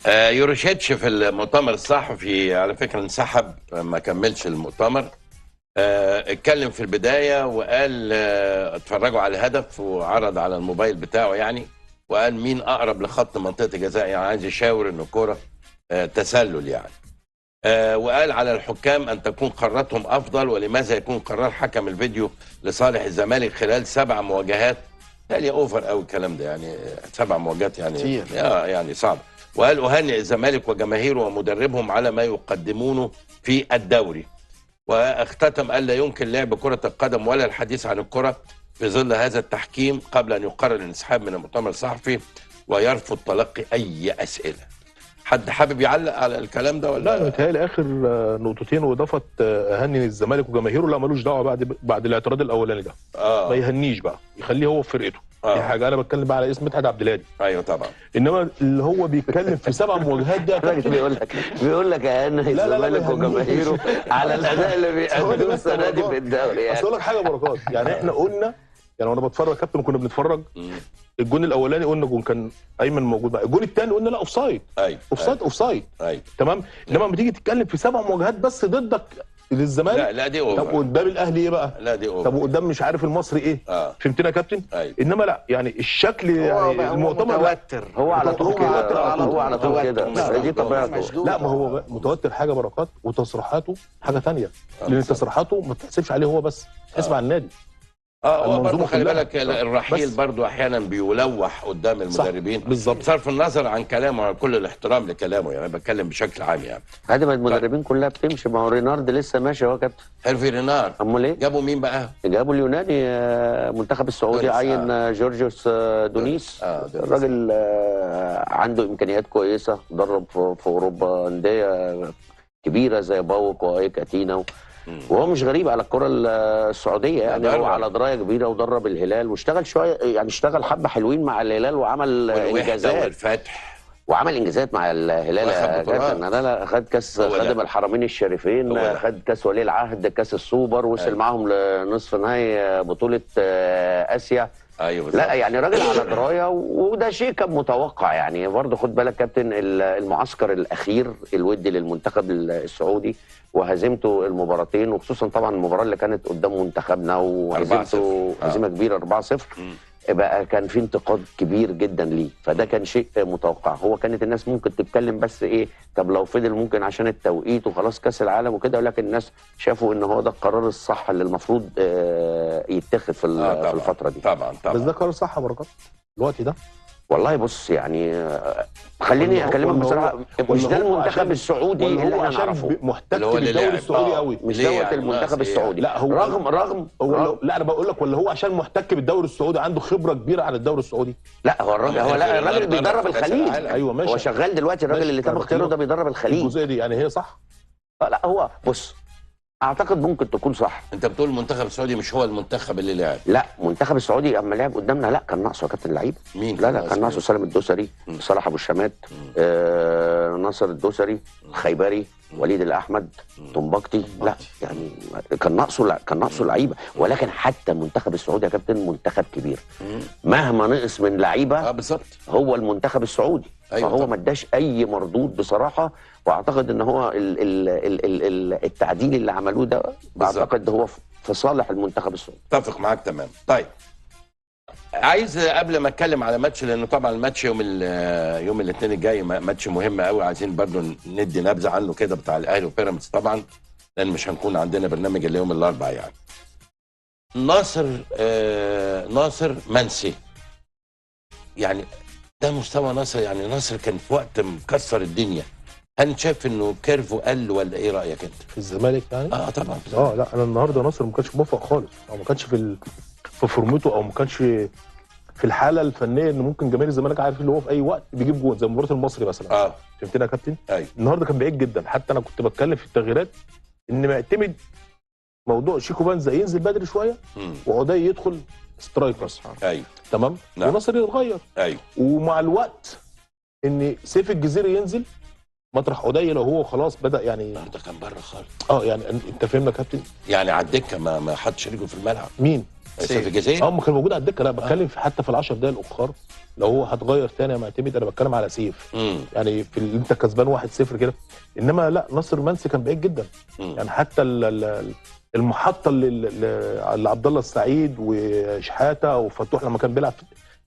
يوروشيتش في المؤتمر الصحفي على فكرة انسحب، ما كملش المؤتمر. اتكلم في البداية وقال اتفرجوا على الهدف وعرض على الموبايل بتاعه يعني، وقال مين أقرب لخط منطقة الجزاء، يعني عايز يشاور إن الكرة تسلل يعني. وقال على الحكام أن تكون قراراتهم أفضل، ولماذا يكون قرار حكم الفيديو لصالح الزمالك خلال 7 مواجهات. تالي أوفر أوي الكلام ده يعني، 7 مواجهات يعني يعني صعب. وقال أهنئ الزمالك وجماهيره ومدربهم على ما يقدمونه في الدوري. واختتم قال لا يمكن لعب كرة القدم ولا الحديث عن الكرة في ظل هذا التحكيم قبل أن يقرر الانسحاب من المؤتمر الصحفي ويرفض تلقي أي أسئلة. حد حابب يعلق على الكلام ده ولا؟ لا متهيألي اخر نقطتين واضافه اهني الزمالك وجماهيره، لا ملوش دعوه بعد الاعتراض الاولاني ده. ما يهنيش بقى، يخليه هو في فرقته. دي حاجه انا بتكلم بقى على اسم مدحت عبد الهادي. ايوه طبعا. انما اللي هو بيتكلم في 7 مواجهات ده بيقول لك اهني الزمالك وجماهيره على الاداء اللي بيقدموه السنه دي في الدوري يعني. بس اقول لك حاجه بركات، يعني احنا قلنا يعني وانا بتفرج يا كابتن وكنا بنتفرج، الجون الاولاني قلنا جون كان ايمن موجود بقى، الجون الثاني قلنا لا اوفسايد. ايوه اوفسايد تمام. انما لما تيجي تتكلم في 7 مواجهات بس ضدك للزمالك، لا دي اوفر. طب قدام الاهلي ايه بقى؟ لا دي اوفر. طب قدام مش عارف المصري ايه؟ فهمتنا يا كابتن؟ انما لا يعني الشكل يعني المؤتمر متوتر، هو على طول كده، هو على طول كده، دي طبيعته. لا ما هو متوتر حاجه بركات، وتصريحاته حاجه ثانيه، لان تصريحاته ما بتحسبش عليه هو بس، بتحسب على النادي. هو برضه خلي بالك الرحيل برضه احيانا بيلوح قدام المدربين. بالظبط. بصرف النظر عن كلامه، عن كل الاحترام لكلامه يعني، بتكلم بشكل عام يعني. عادي، ما المدربين كلها بتمشي، ما هو رينارد لسه ماشي اهو يا كابتن. هيرفي رينار. امال ايه؟ جابوا مين بقى؟ جابوا اليوناني منتخب السعودي، عين جورجيوس دونيس. الراجل عنده امكانيات كويسه، درب في اوروبا انديه كبيره زي باوك وايك اتينا، وهو مش غريب على الكره السعوديه يعني، هو على درايه كبيره، ودرب الهلال واشتغل شويه يعني، اشتغل حبه حلوين مع الهلال وعمل انجازات والفتح، وعمل انجازات مع الهلال يا كابتن. لا خد كاس خادم الحرمين الشريفين، خد كاس ولي العهد، كاس السوبر، وصل معاهم لنصف نهائي بطوله اسيا. ايوه لا يعني راجل على درايه، وده شيء كان متوقع يعني. برضه خد بالك كابتن، المعسكر الاخير الودي للمنتخب السعودي وهزيمته المباراتين، وخصوصا طبعا المباراه اللي كانت قدام منتخبنا وهزيمته هزيمه كبيره 4-0، بقى كان في انتقاد كبير جدا ليه، فده كان شيء متوقع. هو كانت الناس ممكن تتكلم بس ايه، طب لو فضل ممكن عشان التوقيت وخلاص كاس العالم وكده، ولكن الناس شافوا ان هو ده القرار الصح اللي المفروض يتخذ في الفتره دي. طبعا بس ده قرار صح يا بركات الوقت ده. والله بص يعني، خليني اكلمك بصراحه، مش ده المنتخب السعودي اللي احنا نعرفه، محتك بالدوري السعودي قوي، مش دوت المنتخب السعودي. لا هو رغم لا انا بقول لك، ولا هو عشان محتك بالدوري السعودي عنده خبره كبيره عن الدوري السعودي؟ لا هو الراجل بيدرب الخليج. ايوه ماشي، هو شغال دلوقتي، الراجل اللي تم اختياره ده بيدرب الخليج. الجزئيه دي يعني هي صح؟ لا هو بص، اعتقد ممكن تكون صح. انت بتقول المنتخب السعودي مش هو المنتخب اللي لعب؟ لا المنتخب السعودي اما لعب قدامنا لا كان ناقصه يا كابتن لعيبه. مين؟ لا كان ناقصه سالم الدوسري، صلاح ابو الشمات، ناصر الدوسري، خيبري، وليد الاحمد، طنبكتي. لا يعني كان ناقصه لعيبه. ولكن حتى المنتخب السعودي يا كابتن منتخب كبير، مهما نقص من لعيبه بالظبط هو المنتخب السعودي. أيوة فهو ما اداش اي مردود بصراحه، واعتقد ان هو التعديل اللي عملوه ده اعتقد هو في صالح المنتخب السعودي. اتفق معاك تمام. طيب عايز قبل ما اتكلم على ماتش، لانه طبعا الماتش يوم الاثنين الجاي ماتش مهم قوي، عايزين برضو ندي نبذه عنه كده، بتاع الاهلي وبيراميدز طبعا، لان مش هنكون عندنا برنامج الا يوم الاربعاء يعني. ناصر منسي، يعني ده مستوى ناصر يعني. ناصر كان في وقت مكسر الدنيا، هل شايف انه كيرفو قل ولا ايه رايك انت؟ في الزمالك يعني؟ طبعا. لا انا النهارده ناصر ما كانش موفق خالص، او ما كانش في فورمته، او ما كانش في الحاله الفنيه ان ممكن جماهير الزمالك عارف اللي هو في اي وقت بيجيب جول، زي مباراه المصري مثلا. فهمتنا يا كابتن؟ ايوه. النهارده كان بعيد جدا، حتى انا كنت بتكلم في التغييرات ان معتمد موضوع شيكو بنزا ينزل بدري شويه، وعدي يدخل سترايكر. ايوه تمام. نعم. وناصر يتغير. ايوه. ومع الوقت ان سيف الجزيري ينزل مطرح عدي لو هو خلاص بدا يعني. ده كان بره خالص. يعني انت فاهمنا يا كابتن؟ يعني على الدكه ما حدش رجله في الملعب. مين؟ سيف الجزيري ما كان موجود على الدكه. لا بتكلم في حتى في ال10 دقايق الاخر لو هو هتغير تاني يا معتمد، انا بتكلم على سيف. يعني في انت كسبان 1-0 كده، انما لا ناصر منسي كان بعيد جدا. يعني حتى المحطه اللي عبد الله السعيد وشحاته وفتوح لما كان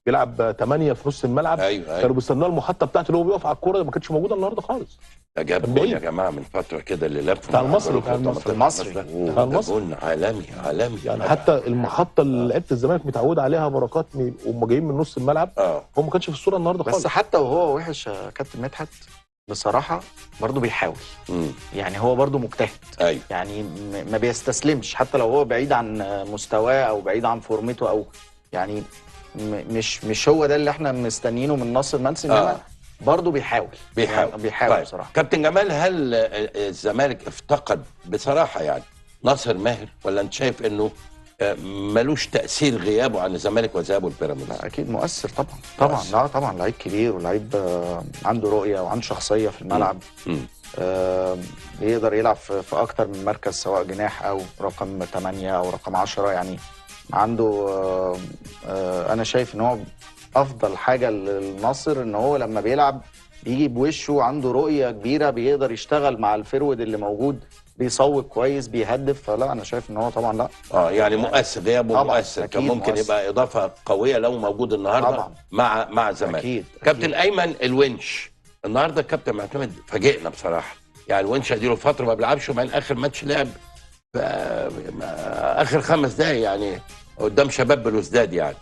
بيلعب 8 في نص الملعب. أيوة. كانوا بيستنوا المحطه بتاعته اللي هو بيقف على الكوره، ما كانتش موجوده النهارده خالص. جاب جول يا جماعه من فتره كده اللي لف بتاع المصري جول عالمي يعني حتى المحطه اللي لعيبه الزمالك متعوده عليها بركات وهم جايين من نص الملعب. هو ما كانش في الصوره النهارده خالص. بس حتى وهو وحش يا كابتن مدحت بصراحه برضه بيحاول. يعني هو برضه مجتهد. أيوة. يعني ما بيستسلمش حتى لو هو بعيد عن مستواه او بعيد عن فورمته، او يعني مش هو ده اللي احنا مستنيينه من ناصر منسي. انما برضه بيحاول يعني بيحاول طيب. بصراحه كابتن جمال، هل الزمالك افتقد بصراحه يعني ناصر ماهر، ولا انت شايف انه ملوش تاثير غيابه عن الزمالك وذهابه البيراميدز؟ اكيد مؤثر طبعا. لا طبعا لعيب كبير ولعيب عنده رؤيه وعنده شخصيه في الملعب. يقدر يلعب في اكتر من مركز، سواء جناح او رقم 8 او رقم 10. يعني عنده انا شايف ان هو افضل حاجه للنصر ان هو لما بيلعب بيجي بوشه، عنده رؤيه كبيره، بيقدر يشتغل مع الفرود اللي موجود، بيصوب كويس، بيهدف. فلا انا شايف ان هو طبعا لا يعني مؤثر، غيابه مؤثر. كان ممكن يبقى اضافه قويه لو موجود النهارده طبعا مع الزمالك. كابتن ايمن، الونش النهارده الكابتن معتمد فاجئنا بصراحه. يعني الونش اديله فتره ما بيلعبش، وبعدين اخر ماتش لعب اخر 5 دقايق يعني قدام شباب بلوزداد. يعني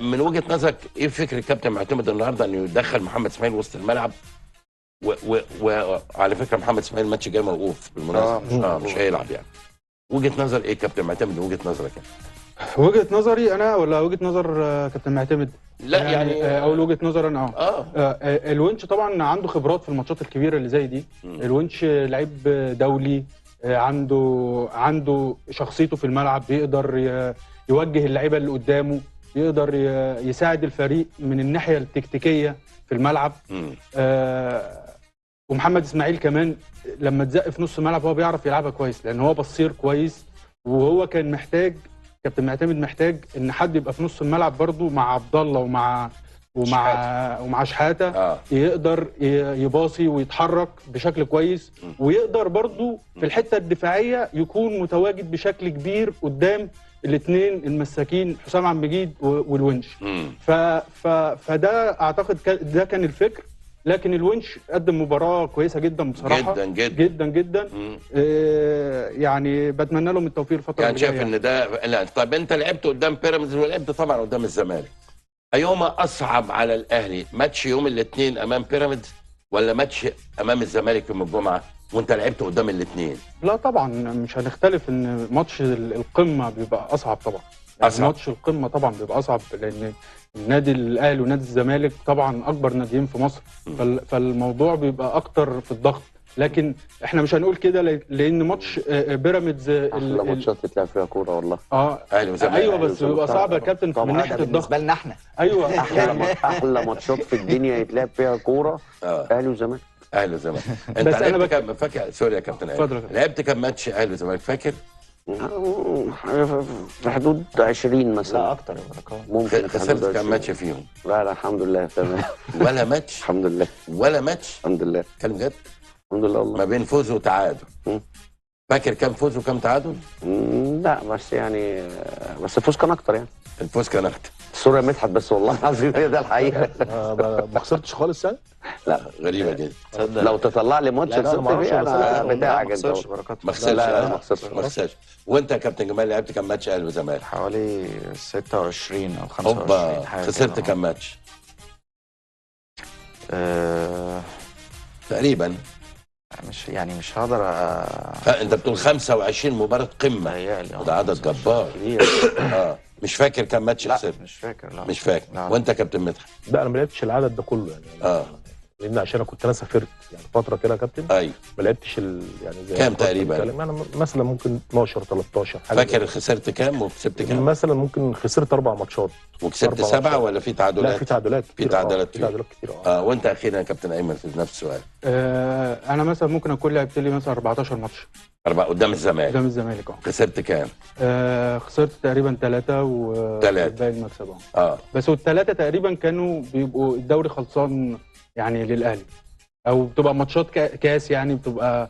من وجهه نظرك ايه فكر الكابتن معتمد النهارده انه يدخل محمد اسماعيل وسط الملعب؟ وعلى فكره محمد اسماعيل الماتش جاي موقوف بالمناسبه. مش هيلعب. يعني وجهه نظر ايه كابتن معتمد من وجهه نظرك يعني؟ وجهه نظري انا ولا وجهه نظر كابتن معتمد؟ لا يعني اول وجهه نظر انا الونش طبعا عنده خبرات في الماتشات الكبيره اللي زي دي. الونش لعيب دولي، عنده شخصيته في الملعب، بيقدر يوجه اللعيبه اللي قدامه، يقدر يساعد الفريق من الناحيه التكتيكيه في الملعب. ومحمد اسماعيل كمان لما اتزق في نص الملعب هو بيعرف يلعبها كويس، لان هو بصير كويس. وهو كان محتاج، كابتن معتمد محتاج ان حد يبقى في نص الملعب برضو مع عبد الله ومع شحاته. يقدر يباصي ويتحرك بشكل كويس، ويقدر برضو في الحته الدفاعيه يكون متواجد بشكل كبير قدام الاثنين المساكين حسام عبد المجيد والونش. فده اعتقد ده كان الفكر. لكن الونش قدم مباراه كويسه جدا بصراحه، جدا جدا جدا جدا. يعني بتمنى لهم التوفيق الفتره يعني شايف ان ده لا. طب انت لعبت قدام بيراميدز ولعبت طبعا قدام الزمالك، ايهما اصعب على الاهلي؟ ماتش يوم الاثنين امام بيراميدز ولا ماتش امام الزمالك يوم الجمعه وانت لعبت قدام الاثنين؟ لا طبعا مش هنختلف ان ماتش القمه بيبقى اصعب طبعا. يعني ماتش القمه طبعا بيبقى اصعب، لان النادي الاهلي ونادي الزمالك طبعا اكبر ناديين في مصر. فالموضوع بيبقى اكتر في الضغط. لكن احنا مش هنقول كده، لان ماتش بيراميدز احلى ماتشات تتلعب فيها كوره والله. ايوه بس بيبقى صعب يا كابتن من ناحيه الضغط بالنسبه لنا احنا. ايوه احلى ماتشات في الدنيا يتلعب فيها كوره اهلي وزمالك. اهلي وزمالك. انت لعبت كام؟ فاكر؟ سوري يا كابتن اتفضل. لعبت كام ماتش اهلي وزمالك فاكر؟ في حدود 20 مثلا. لا اكتر يا بركات. ممكن. خسرت كام ماتش فيهم؟ لا الحمد لله تمام. ولا ماتش؟ الحمد لله. ولا ماتش؟ الحمد لله. كلام جد؟ الحمد لله والله. ما بين فوز وتعادل. فاكر كام فوز وكام تعادل؟ لا بس يعني بس الفوز كان اكتر. يعني الفوز كان اكتر. سوري يا مدحت، بس والله العظيم هي ده الحقيقه. ما خسرتش خالص يعني؟ لا غريبه جدا. لو تطلع لي ماتش كسبت فيه انا بتاعك انت. ما خسرتش. وانت يا كابتن جمال لعبت كام ماتش اهلي وزمالك؟ حوالي 26 او 25 حاجه. خسرت كام ماتش؟ تقريبا مش هقدر انت بتقول 25 مباراه قمه، وده عدد جبار. مش فاكر كام ماتش خسرت؟ مش فاكر. لا مش فاكر. وانت يا كابتن مدحت؟ لا انا ما لعبتش العدد ده كله يعني. لان عشان انا كنت سافرت يعني فتره كده يا كابتن، ايوه ما لعبتش يعني زي كام ما كنت تقريبا؟ بتكلم. يعني مثلا ممكن 12 13 حاجه فاكر خسرت كام وكسبت كام؟ مثلا ممكن خسرت 4 ماتشات وكسبت 4 7 ماتشات. ولا في تعادلات؟ لا في تعادلات في كتير. تعادلات في تعادلات كتير. اه وانت اخيرا يا كابتن ايمن في نفس السؤال. انا مثلا ممكن اكون لعبت لي مثلا 14 ماتش 4 قدام الزمالك. قدام الزمالك. خسرت كام؟ خسرت تقريبا 3 والباقي المكسب. بس والثلاثه تقريبا كانوا بيبقوا الدوري خلصان يعني للاهلي، او بتبقى ماتشات كاس يعني بتبقى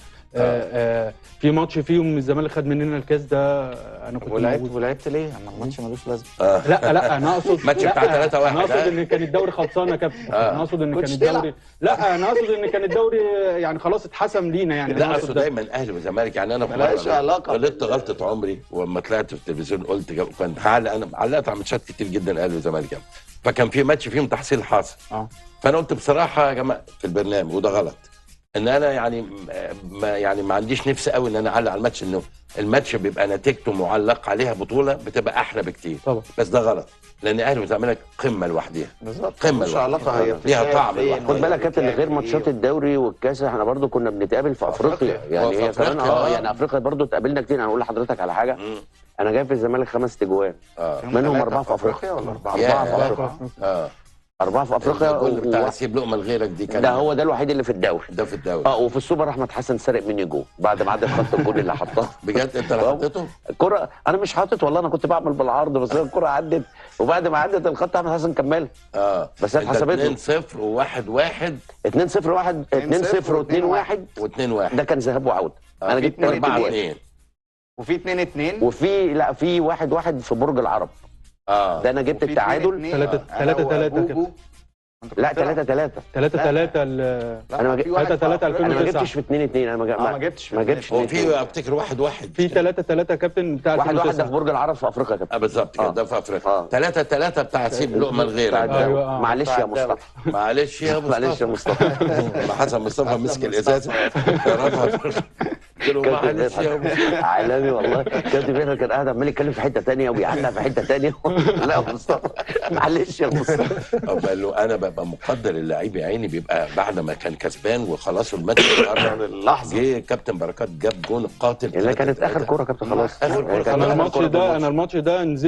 في ماتش فيهم الزمالك خد مننا الكاس ده انا كنت موجود. ولعبت ليه؟ اما الماتش ملوش لازمه. لا انا اقصد ماتش بتاع 3-1. انا اقصد ان كان الدوري خلصان يا كابتن. انا اقصد ان كان الدوري، لا انا اقصد ان كان الدوري يعني خلاص اتحسم لينا يعني. لا اقصد دايما اهلي وزمالك يعني. انا مالهاش علاقه. غلطت غلطه عمري واما طلعت في التلفزيون قلت كنت انا علقت على ماتشات كتير جدا اهلي وزمالك يعني. فكان في ماتش فيهم تحصيل حاصل. فانا قلت بصراحه يا جماعه في البرنامج وده غلط، ان انا يعني ما عنديش نفس قوي ان انا اعلق على الماتش، انه الماتش بيبقى نتيجته معلق عليها بطوله بتبقى احلى بكتير طبعا. بس ده غلط، لان اهلي وزمالك قمه لوحدها. بالظبط. قمه مش علاقه هي ليها طعم لوحدها. خد بالك يا كابتن، غير ماتشات الدوري والكاس احنا برضو كنا بنتقابل في افريقيا يعني. هي كمان يعني افريقيا برضو اتقابلنا كتير. انا اقول لحضرتك على حاجه، انا جايب في الزمالك 5 تجوان منهم 4 في افريقيا ولا 4 في افريقيا. 4 في افريقيا. الجول بتاع سيب لقمه لغيرك دي كان ده هو ده الوحيد اللي في الدوري. ده في الدوري. وفي السوبر احمد حسن سرق مني جول بعد ما عدى خط الجول اللي حطها. بجد انت اللي حطيته؟ الكره انا مش حاطط والله، انا كنت بعمل بالعرض بس الكره عدت وبعد ما عدت الخط احمد حسن كملها. بس هي اتحسبت 2-0 و1-1 2-0 1 2-0 و2-1 و2-1 ده كان ذهاب وعوده. انا جبت 4-2 وفي 2-2 وفي لا في 1-1 في برج العرب. ده انا جبت التعادل 3-3 كده. لا 3-3 انا ما جبتش في 2-2. انا ما جبتش هو في افتكر 1-1 في 3-3 كابتن بتاع 1-1 ده في برج العرب في افريقيا يا كابتن. بالظبط كده. ده في افريقيا. 3-3 بتاع سيب لقمه لغيرك. معلش يا مصطفى. معلش يا مصطفى. حسن مصطفى مسك الازازه قلت له معلش يا مصطفى. عالمي والله. كابتن بيتر كان قاعد عمال يتكلم في حته ثانيه وبيعلق في حته ثانيه. لا يا مصطفى معلش يا مصطفى. قال له انا ببقى مقدر اللعيب يا عيني بيبقى بعد ما كان كسبان وخلاص الماتش قرب اللحظه جه كابتن بركات جاب جون القاتل اللي كانت اخر كوره كابتن خلاص. انا الماتش ده نزلت